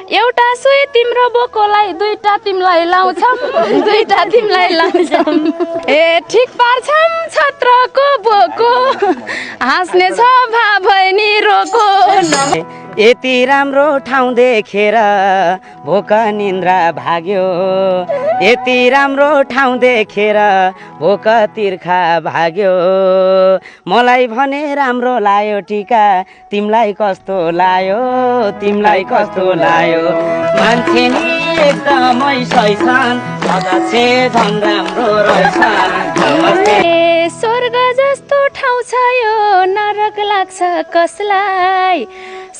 एउटा सुई तिम्रो बोकोलाई दुईटा तिमीलाई लाउँछम दुईटा तिमीलाई लाउँछम ए ठिक पार्छम छत्रको बोको हाँस्ने छ भाभैनी रोको यति राम्रो ठाउँ देखेर भोक निन्द्रा भाग्यो यति राम्रो ठाउँ देखेर भोक तिर्खा भाग्यो मलाई भने राम्रो लायो टिका तिमीलाई कस्तो लायो तिमीलाई कस्तो लायो मान्छे नि एकदमै सही छन् अझै झन् राम्रो रहेछन् स्वर्ग जस्तो ठाउँ छ यो नरक लाग्छ कसलाई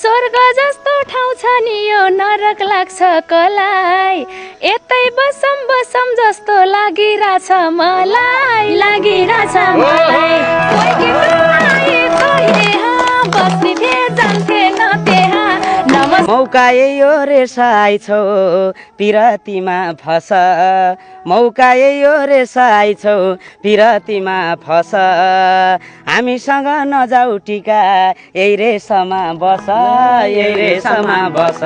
स्वर्ग जस्तो ठाउँ छ नि यो नरक लाग्छ कलाई यतै बसम बसम जस्तो लागिरहेछ मलाई लागिरहेछ मलाई बस्ने थिए जान्थे न त्यहाँ मौका यो रेसाइ छौ पिरतीमा फस मौका यो रेसाइ छौ पिरतीमा फस हामीसँग नजाऊ टिका यही रेसमा बस यही रेसमा बस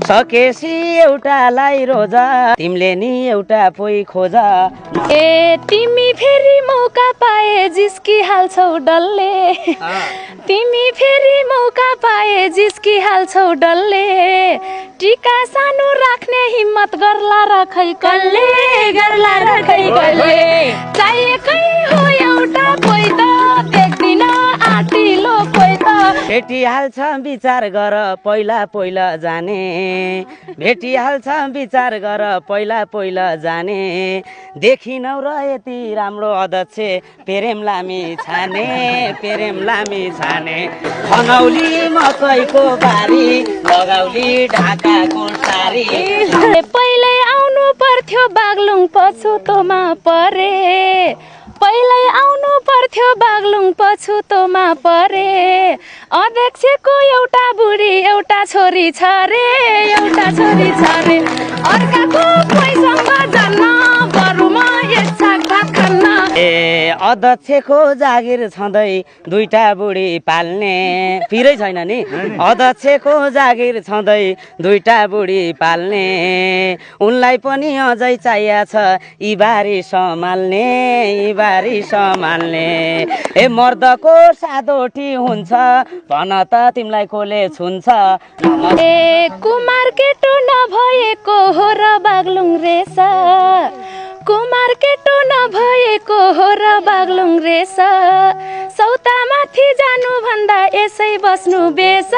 सकेसी एउटालाई रोज तिमीले नि एउटा पोइ खोज ए तिमी फेरि मौका पाए जिस्की हाल्छौ डल्ले तिमी फेरि मौका पाए जिस्की हाल्छौ डल्ले टिका सानो राख्ने हिम्मत गर्ला रखै कल्ले गर्ला रखै कल्ले चाहिएकै हो एउटा कोही त देख्दिन आटिलो कोही त भेटिहाल्छ विचार गर पहिला पहिला जाने भेटिहाल्छ विचार गर पहिला पहिला जाने देखिनौ र यति राम्रो अध्यक्ष प्रेम लामी छाने प्रेम लामी छाने खनौली मकैको बारी लगाउली ढाकाको सारी पहिल्यै आउनु पर्थ्यो बागलुङ पछुतोमा परे पहिल्यै आउनु पर्थ्यो बागलुङ पछुतोमा परे अध्यक्षको एउटा बुढी एउटा छोरी छ रे एउटा छोरी छ रे अर्काको पैसँग जान्न बरु म एक छाक भात खान्न ए अध्यक्षको जागिर छँदै दुईटा बुढी पाल्ने पिरै छैन नि अध्यक्षको जागिर छँदै दुईटा बुढी पाल्ने उनलाई पनि अझै चाहिएको छ यी बारी सम्हाल्ने यी बारी सम्हाल्ने ए मर्दको सादोटी हुन्छ भन त तिमीलाई कोले छुन्छ ए कुमार केटो नभएको हो र बागलुङ रेस कुमार केटो नभएको हो र बागलुङ रेस सौतामाथि जानु भन्दा यसै बस्नु बेस